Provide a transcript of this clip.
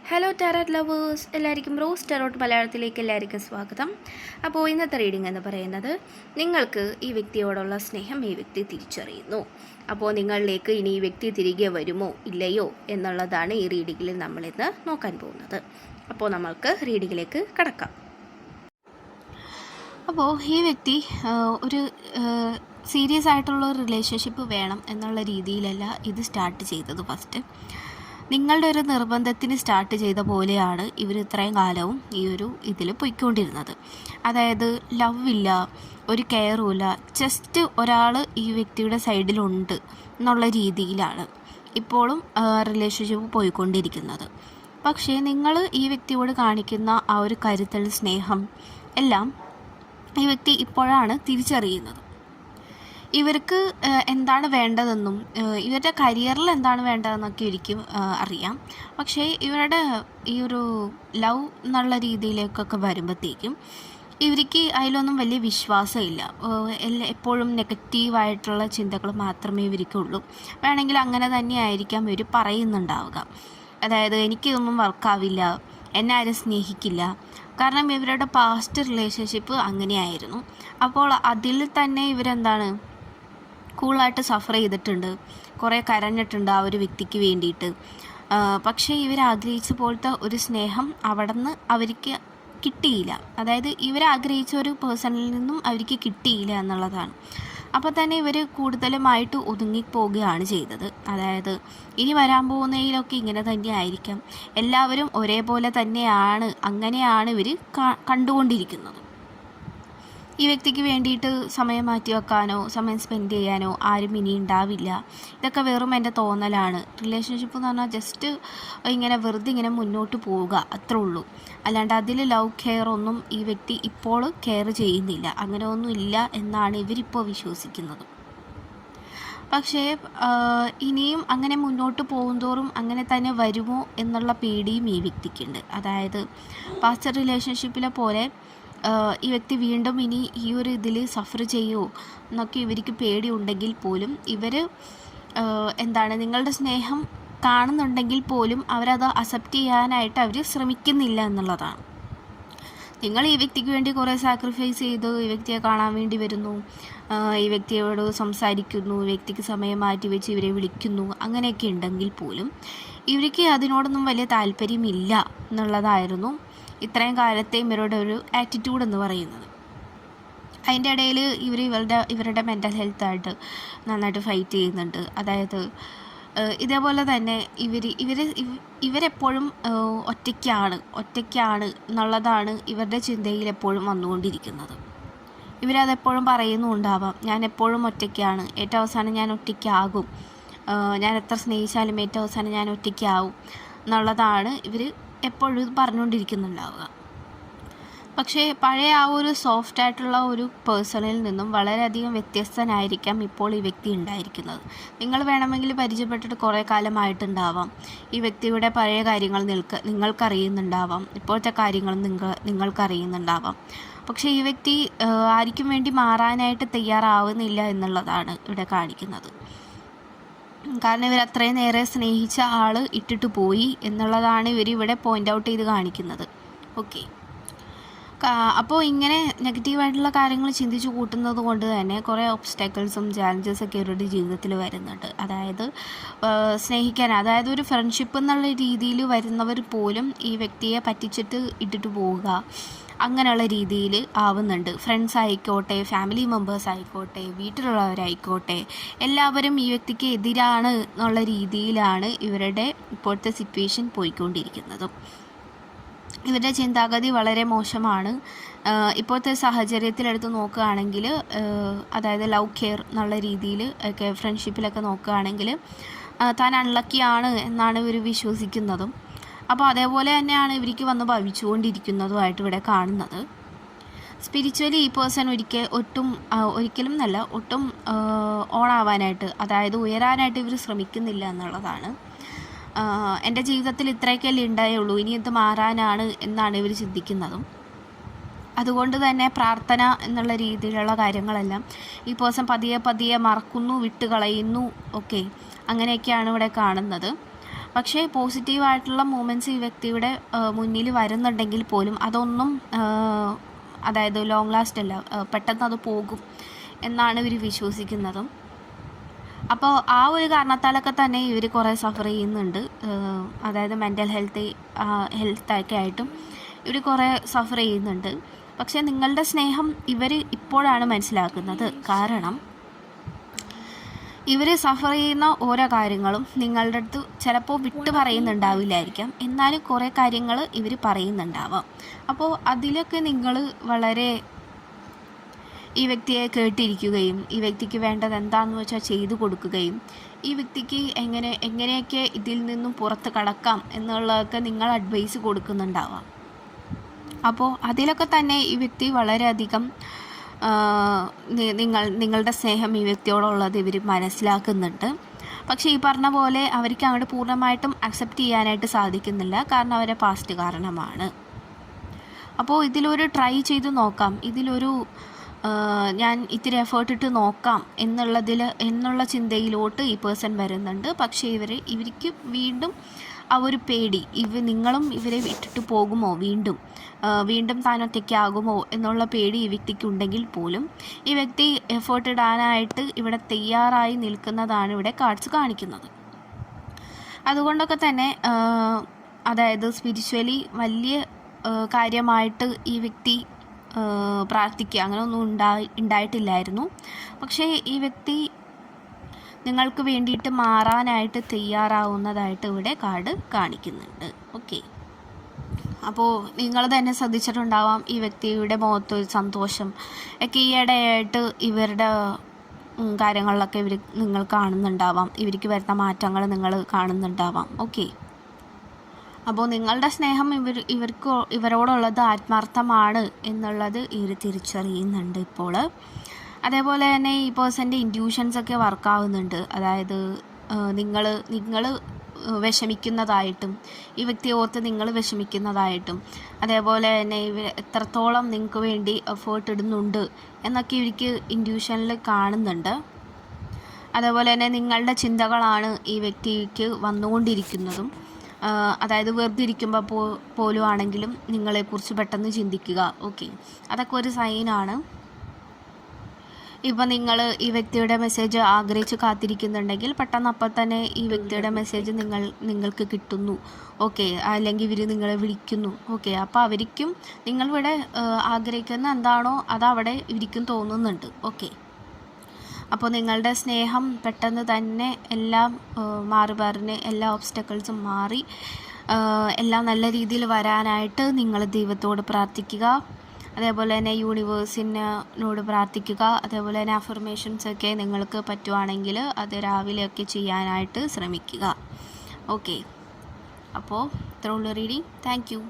Hello tarot lovers, എല്ലാവർക്കും rose tarot മലയാളത്തിലേക്ക് എല്ലാവർക്കും സ്വാഗതം. അപ്പോൾ ഇന്നത്തെ റീഡിംഗ് എന്ന് പറയുന്നത്, നിങ്ങൾക്ക് ഈ വ്യക്തിയോടുള്ള സ്നേഹം ഈ വ്യക്തി തിരിച്ചറിയുന്നു. അപ്പോൾ നിങ്ങളിലേക്ക് ഇനി ഈ വ്യക്തി തിരികെ വരുമോ ഇല്ലയോ എന്നുള്ളതാണ് ഈ റീഡിങ്ങിൽ നമ്മളിന്ന് നോക്കാൻ പോകുന്നത്. അപ്പോൾ നമ്മൾക്ക് റീഡിങ്ങിലേക്ക് കടക്കാം. അപ്പോൾ ഈ വ്യക്തി ഒരു സീരിയസ് ആയിട്ടുള്ള ഒരു റിലേഷൻഷിപ്പ് വേണം എന്നുള്ള രീതിയിലല്ല ഇത് സ്റ്റാർട്ട് ചെയ്തത്. ഫസ്റ്റ് നിങ്ങളുടെ ഒരു നിർബന്ധത്തിന് സ്റ്റാർട്ട് ചെയ്ത പോലെയാണ് ഇവർ ഇത്രയും കാലവും ഈ ഒരു ഇതിൽ പൊയ്ക്കൊണ്ടിരുന്നത്. അതായത് ലവ് ഇല്ല, ഒരു കെയറും ഇല്ല, ജസ്റ്റ് ഒരാൾ ഈ വ്യക്തിയുടെ സൈഡിലുണ്ട് എന്നുള്ള രീതിയിലാണ് ഇപ്പോഴും റിലേഷൻഷിപ്പ് പോയിക്കൊണ്ടിരിക്കുന്നത്. പക്ഷേ നിങ്ങൾ ഈ വ്യക്തിയോട് കാണിക്കുന്ന ആ ഒരു കരുതൽ, സ്നേഹം എല്ലാം ഈ വ്യക്തി ഇപ്പോഴാണ് തിരിച്ചറിയുന്നത്. ഇവർക്ക് എന്താണ് വേണ്ടതെന്നും ഇവരുടെ കരിയറിൽ എന്താണ് വേണ്ടതെന്നൊക്കെ ഇവർക്ക് അറിയാം. പക്ഷേ ഇവരുടെ ഈ ഒരു ലവ് എന്നുള്ള രീതിയിലേക്കൊക്കെ വരുമ്പോഴത്തേക്കും ഇവർക്ക് അതിലൊന്നും വലിയ വിശ്വാസമില്ല. എപ്പോഴും നെഗറ്റീവായിട്ടുള്ള ചിന്തകൾ മാത്രമേ ഇവർക്കുള്ളൂ. വേണമെങ്കിൽ അങ്ങനെ തന്നെ ആയിരിക്കാം ഇവർ പറയുന്നുണ്ടാവുക. അതായത് എനിക്കിതൊന്നും വർക്കാവില്ല, എന്നെ ആരും സ്നേഹിക്കില്ല. കാരണം ഇവരുടെ പാസ്റ്റ് റിലേഷൻഷിപ്പ് അങ്ങനെയായിരുന്നു. അപ്പോൾ അതിൽ തന്നെ ഇവരെന്താണ് കൂളായിട്ട് സഫർ ചെയ്തിട്ടുണ്ട്, കുറേ കരഞ്ഞിട്ടുണ്ട് ആ ഒരു വ്യക്തിക്ക് വേണ്ടിയിട്ട്. പക്ഷേ ഇവരാഗ്രഹിച്ച പോലത്തെ ഒരു സ്നേഹം അവിടെ നിന്ന് അവർക്ക് കിട്ടിയില്ല. അതായത് ഇവരാഗ്രഹിച്ച ഒരു പേഴ്സണിൽ നിന്നും അവർക്ക് കിട്ടിയില്ല എന്നുള്ളതാണ്. അപ്പോൾ തന്നെ ഇവർ കൂടുതലുമായിട്ട് ഒതുങ്ങിപ്പോവുകയാണ് ചെയ്തത്. അതായത് ഇനി വരാൻ പോകുന്നതിലൊക്കെ ഇങ്ങനെ തന്നെ ആയിരിക്കാം, എല്ലാവരും ഒരേപോലെ തന്നെയാണ്, അങ്ങനെയാണ് ഇവർ കണ്ടുകൊണ്ടിരിക്കുന്നത്. ഈ വ്യക്തിക്ക് വേണ്ടിയിട്ട് സമയം മാറ്റി വെക്കാനോ സമയം സ്പെൻഡ് ചെയ്യാനോ ആരും ഇനി ഉണ്ടാവില്ല. ഇതൊക്കെ വെറും എൻ്റെ തോന്നലാണ്. റിലേഷൻഷിപ്പ് എന്ന് പറഞ്ഞാൽ ജസ്റ്റ് ഇങ്ങനെ വെറുതെ ഇങ്ങനെ മുന്നോട്ട് പോവുക, അത്രേ ഉള്ളൂ. അല്ലാണ്ട് അതിൽ ലവ് കെയർ ഒന്നും ഈ വ്യക്തി ഇപ്പോൾ കെയർ ചെയ്യുന്നില്ല, അങ്ങനെ ഒന്നും ഇല്ല എന്നാണ് ഇവരിപ്പോൾ വിശ്വസിക്കുന്നത്. പക്ഷേ ഇനിയും അങ്ങനെ മുന്നോട്ട് പോകുന്തോറും അങ്ങനെ തന്നെ വരുമോ എന്നുള്ള പേടിയും ഈ വ്യക്തിക്കുണ്ട്. അതായത് പാസ്റ്റ് റിലേഷൻഷിപ്പിലെ പോലെ ഈ വ്യക്തി വീണ്ടും ഇനി ഈ ഒരു ഇതിൽ സഫർ ചെയ്യുമോ എന്നൊക്കെ ഇവർക്ക് പേടിയുണ്ടെങ്കിൽ പോലും ഇവർ നിങ്ങളുടെ സ്നേഹം കാണുന്നുണ്ടെങ്കിൽ പോലും അവരത് അക്സെപ്റ്റ് ചെയ്യാനായിട്ട് അവർ ശ്രമിക്കുന്നില്ല എന്നുള്ളതാണ്. നിങ്ങൾ ഈ വ്യക്തിക്ക് വേണ്ടി കുറേ സാക്രിഫൈസ് ചെയ്ത് ഈ വ്യക്തിയെ കാണാൻ വേണ്ടി വരുന്നു, ഈ വ്യക്തിയോട് സംസാരിക്കുന്നു, ഈ വ്യക്തിക്ക് സമയം മാറ്റി വെച്ച് ഇവരെ വിളിക്കുന്നു, അങ്ങനെയൊക്കെ ഉണ്ടെങ്കിൽ പോലും ഇവർക്ക് അതിനോടൊന്നും വലിയ താല്പര്യമില്ല എന്നുള്ളതായിരുന്നു ഇത്രയും കാലത്തെയും ഇവരുടെ ഒരു ആറ്റിറ്റ്യൂഡ് എന്ന് പറയുന്നത്. അതിൻ്റെ ഇടയിൽ ഇവരുടെ മെൻ്റൽ ഹെൽത്തായിട്ട് നന്നായിട്ട് ഫൈറ്റ് ചെയ്യുന്നുണ്ട്. അതായത് ഇതേപോലെ തന്നെ ഇവരെപ്പോഴും ഒറ്റയ്ക്കാണ് എന്നുള്ളതാണ് ഇവരുടെ ചിന്തയിൽ എപ്പോഴും വന്നുകൊണ്ടിരിക്കുന്നത്. ഇവരതെപ്പോഴും പറയുന്നുണ്ടാവാം, ഞാൻ എപ്പോഴും ഒറ്റയ്ക്കാണ്, ഏറ്റവും അവസാനം ഞാൻ ഒറ്റയ്ക്കാകും, ഞാൻ എത്ര സ്നേഹിച്ചാലും ഏറ്റവും അവസാനം ഞാൻ ഒറ്റയ്ക്കാവും എന്നുള്ളതാണ് ഇവർ എപ്പോഴും പറഞ്ഞുകൊണ്ടിരിക്കുന്നുണ്ടാവുക. പക്ഷേ പഴയ ആ ഒരു സോഫ്റ്റ് ആയിട്ടുള്ള ഒരു പേഴ്സണിൽ നിന്നും വളരെയധികം വ്യത്യസ്തനായിരിക്കാം ഇപ്പോൾ ഈ വ്യക്തി ഉണ്ടായിരിക്കുന്നത്. നിങ്ങൾ വേണമെങ്കിൽ പരിചയപ്പെട്ടിട്ട് കുറേ കാലമായിട്ടുണ്ടാവാം. ഈ വ്യക്തിയുടെ പഴയ കാര്യങ്ങൾ നിങ്ങൾക്കറിയുന്നുണ്ടാവാം, ഇപ്പോഴത്തെ കാര്യങ്ങളും നിങ്ങൾക്കറിയുന്നുണ്ടാവാം. പക്ഷേ ഈ വ്യക്തി ആർക്കും വേണ്ടി മാറാനായിട്ട് തയ്യാറാവുന്നില്ല എന്നുള്ളതാണ് ഇവിടെ കാണിക്കുന്നത്. കാരണം ഇവർ അത്രയും നേരെ സ്നേഹിച്ച ആൾ ഇട്ടിട്ട് പോയി എന്നുള്ളതാണ് ഇവരിവിടെ പോയിൻ്റ് ഔട്ട് ചെയ്ത് കാണിക്കുന്നത്. ഓക്കെ, അപ്പോൾ ഇങ്ങനെ നെഗറ്റീവായിട്ടുള്ള കാര്യങ്ങൾ ചിന്തിച്ച് കൂട്ടുന്നത് കൊണ്ട് തന്നെ കുറേ ഒബ്സ്റ്റാക്കിൾസും ചാലഞ്ചസൊക്കെ ഇവരുടെ ജീവിതത്തിൽ വരുന്നുണ്ട്. അതായത് സ്നേഹിക്കാൻ, അതായത് ഒരു ഫ്രണ്ട്ഷിപ്പ് എന്നുള്ള രീതിയിൽ വരുന്നവർ പോലും ഈ വ്യക്തിയെ പറ്റിച്ചിട്ട് ഇട്ടിട്ട് പോവുക, അങ്ങനെയുള്ള രീതിയിൽ ആവുന്നുണ്ട്. ഫ്രണ്ട്സ് ആയിക്കോട്ടെ, ഫാമിലി മെമ്പേഴ്സ് ആയിക്കോട്ടെ, വീട്ടിലുള്ളവരായിക്കോട്ടെ, എല്ലാവരും ഈ വ്യക്തിക്ക് എതിരാണ് എന്നുള്ള രീതിയിലാണ് ഇവരുടെ ഇപ്പോഴത്തെ സിറ്റുവേഷൻ പോയിക്കൊണ്ടിരിക്കുന്നത്. ഇവരുടെ ചിന്താഗതി വളരെ മോശമാണ്. ഇപ്പോഴത്തെ സാഹചര്യത്തിലെടുത്ത് നോക്കുകയാണെങ്കിൽ, അതായത് ലവ് കെയർ എന്നുള്ള രീതിയിൽ ഒക്കെ ഫ്രണ്ട്ഷിപ്പിലൊക്കെ നോക്കുകയാണെങ്കിൽ താൻ അൺലക്കിയാണ് എന്നാണ് ഇവർ വിശ്വസിക്കുന്നതും. അപ്പോൾ അതേപോലെ തന്നെയാണ് ഇവർക്ക് വന്ന് ഭവിച്ചുകൊണ്ടിരിക്കുന്നതുമായിട്ട് ഇവിടെ കാണുന്നത്. സ്പിരിച്വലി ഈ പേഴ്സൺ ഒരിക്കലും ഓണാവാനായിട്ട്, അതായത് ഉയരാനായിട്ട് ഇവർ ശ്രമിക്കുന്നില്ല എന്നുള്ളതാണ്. എൻ്റെ ജീവിതത്തിൽ ഇത്രയൊക്കെയല്ലേ ഉണ്ടായുള്ളൂ, ഇനി ഇത് മാറാനാണ് എന്നാണ് ഇവർ ചിന്തിക്കുന്നതും. അതുകൊണ്ട് തന്നെ പ്രാർത്ഥന എന്നുള്ള രീതിയിലുള്ള കാര്യങ്ങളെല്ലാം ഈ പേഴ്സൺ പതിയെ മറക്കുന്നു, വിട്ടുകളയുന്നു. ഓക്കെ, അങ്ങനെയൊക്കെയാണ് ഇവിടെ കാണുന്നത്. പക്ഷേ പോസിറ്റീവായിട്ടുള്ള മൂമെൻറ്റ്സ് ഈ വ്യക്തിയുടെ മുന്നിൽ വരുന്നുണ്ടെങ്കിൽ പോലും അതൊന്നും അതായത് ലോങ് ലാസ്റ്റ് അല്ല, പെട്ടെന്ന് അത് പോകും എന്നാണ് ഇവർ വിശ്വസിക്കുന്നതും. അപ്പോൾ ആ ഒരു കാരണത്താലൊക്കെ തന്നെ ഇവർ കുറേ സഫർ ചെയ്യുന്നുണ്ട്. അതായത് മെൻ്റൽ ഹെൽത്തൊക്കെ ആയിട്ടും ഇവർ കുറേ സഫർ ചെയ്യുന്നുണ്ട്. പക്ഷേ നിങ്ങളുടെ സ്നേഹം ഇവർ ഇപ്പോഴാണ് മനസ്സിലാക്കുന്നത്. കാരണം ഇവർ സഫർ ചെയ്യുന്ന ഓരോ കാര്യങ്ങളും നിങ്ങളുടെ അടുത്ത് ചിലപ്പോൾ വിട്ട് പറയുന്നുണ്ടാവില്ലായിരിക്കാം, എന്നാലും കുറേ കാര്യങ്ങൾ ഇവർ പറയുന്നുണ്ടാവാം. അപ്പോൾ അതിലൊക്കെ നിങ്ങൾ വളരെ ഈ വ്യക്തിയെ കേട്ടിരിക്കുകയും ഈ വ്യക്തിക്ക് വേണ്ടത് എന്താണെന്ന് വെച്ചാൽ ചെയ്തു കൊടുക്കുകയും ഈ വ്യക്തിക്ക് എങ്ങനെയൊക്കെ ഇതിൽ നിന്നും പുറത്ത് കടക്കാം എന്നുള്ളതൊക്കെ നിങ്ങൾ അഡ്വൈസ് കൊടുക്കുന്നുണ്ടാവാം. അപ്പോൾ അതിലൊക്കെ തന്നെ ഈ വ്യക്തി വളരെയധികം നിങ്ങളുടെ സ്നേഹം ഈ വ്യക്തിയോടുള്ളത് ഇവർ മനസ്സിലാക്കുന്നുണ്ട്. പക്ഷേ ഈ പറഞ്ഞ പോലെ അവർക്ക് അങ്ങോട്ട് പൂർണ്ണമായിട്ടും അക്സെപ്റ്റ് ചെയ്യാനായിട്ട് സാധിക്കുന്നില്ല, കാരണം അവരെ പാസ്റ്റ് കാരണമാണ്. അപ്പോൾ ഇതിലൊരു ട്രൈ ചെയ്ത് നോക്കാം, ഇതിലൊരു ഞാൻ ഇത്തിരി എഫേർട്ട് ഇട്ട് നോക്കാം എന്നുള്ള ചിന്തയിലോട്ട് ഈ പേഴ്സൺ വരുന്നുണ്ട്. പക്ഷേ ഇവർക്ക് വീണ്ടും ആ ഒരു പേടി, നിങ്ങളും ഇവരെ വിട്ടിട്ട് പോകുമോ, വീണ്ടും താൻ ഒറ്റയ്ക്കാകുമോ എന്നുള്ള പേടി ഈ വ്യക്തിക്ക് ഉണ്ടെങ്കിൽ പോലും ഈ വ്യക്തി എഫേർട്ട് ഇടാനായിട്ട് ഇവിടെ തയ്യാറായി നിൽക്കുന്നതാണ് ഇവിടെ കാർഡ്സ് കാണിക്കുന്നത്. അതുകൊണ്ടൊക്കെ തന്നെ അതായത് സ്പിരിച്വലി വലിയ കാര്യമായിട്ട് ഈ വ്യക്തി പ്രാർത്ഥിക്കുക അങ്ങനെയൊന്നും ഉണ്ടായിട്ടില്ലായിരുന്നു. പക്ഷേ ഈ വ്യക്തി നിങ്ങൾക്ക് വേണ്ടിയിട്ട് മാറാനായിട്ട് തയ്യാറാവുന്നതായിട്ട് ഇവിടെ കാർഡ് കാണിക്കുന്നുണ്ട്. ഓക്കെ, അപ്പോൾ നിങ്ങൾ തന്നെ ശ്രദ്ധിച്ചിട്ടുണ്ടാവാം, ഈ വ്യക്തിയുടെ മുഖത്ത് ഒരു സന്തോഷം ഒക്കെ ഈയിടെയായിട്ട് ഇവരുടെ കാര്യങ്ങളിലൊക്കെ നിങ്ങൾ കാണുന്നുണ്ടാവാം, ഇവർക്ക് വരുന്ന മാറ്റങ്ങൾ നിങ്ങൾ കാണുന്നുണ്ടാവാം. ഓക്കെ, അപ്പോൾ നിങ്ങളുടെ സ്നേഹം ഇവരോടുള്ളത് ആത്മാർത്ഥമാണ് എന്നുള്ളത് ഇവർ തിരിച്ചറിയുന്നുണ്ട് ഇപ്പോൾ. അതേപോലെ തന്നെ ഈ പേഴ്സൻ്റെ ഇൻറ്റ്യൂഷൻസൊക്കെ വർക്കാവുന്നുണ്ട്. അതായത് നിങ്ങൾ വിഷമിക്കുന്നതായിട്ടും ഈ വ്യക്തിയെ ഓർത്ത് നിങ്ങൾ വിഷമിക്കുന്നതായിട്ടും അതേപോലെ തന്നെ ഇവർ എത്രത്തോളം നിങ്ങൾക്ക് വേണ്ടി എഫേർട്ട് ഇടുന്നുണ്ട് എന്നൊക്കെ ഇവർക്ക് ഇൻറ്റ്യൂഷനിൽ കാണുന്നുണ്ട്. അതേപോലെ തന്നെ നിങ്ങളുടെ ചിന്തകളാണ് ഈ വ്യക്തിക്ക് വന്നുകൊണ്ടിരിക്കുന്നതും. അതായത് വെറുതെ ഇരിക്കുമ്പോൾ പോലും ആണെങ്കിലും നിങ്ങളെക്കുറിച്ച് പെട്ടെന്ന് ചിന്തിക്കുക. ഓക്കെ, അതൊക്കെ ഒരു സൈനാണ്. ഇപ്പം നിങ്ങൾ ഈ വ്യക്തിയുടെ മെസ്സേജ് ആഗ്രഹിച്ച് കാത്തിരിക്കുന്നുണ്ടെങ്കിൽ പെട്ടെന്ന് അപ്പം തന്നെ ഈ വ്യക്തിയുടെ മെസ്സേജ് നിങ്ങൾക്ക് കിട്ടുന്നു. ഓക്കെ, അല്ലെങ്കിൽ ഇവർ നിങ്ങളെ വിളിക്കുന്നു. ഓക്കെ, അപ്പോൾ അവർക്കും നിങ്ങളിവിടെ ആഗ്രഹിക്കുന്ന എന്താണോ അതവിടെ ഇവർക്കും തോന്നുന്നുണ്ട്. ഓക്കെ, അപ്പോൾ നിങ്ങളുടെ സ്നേഹം പെട്ടെന്ന് തന്നെ എല്ലാം മാറി എല്ലാ ഓബ്സ്റ്റക്കിൾസും മാറി എല്ലാം നല്ല രീതിയിൽ വരാനായിട്ട് നിങ്ങൾ ദൈവത്തോട് പ്രാർത്ഥിക്കുക. അതേപോലെ തന്നെ യൂണിവേഴ്സിനോട് പ്രാർത്ഥിക്കുക. അതേപോലെ തന്നെ അഫർമേഷൻസൊക്കെ നിങ്ങൾക്ക് പറ്റുവാണെങ്കിൽ അത് രാവിലെയൊക്കെ ചെയ്യാനായിട്ട് ശ്രമിക്കുക. ഓക്കെ, അപ്പോൾ ഇത്രയുള്ള റീഡിങ്. Thank you.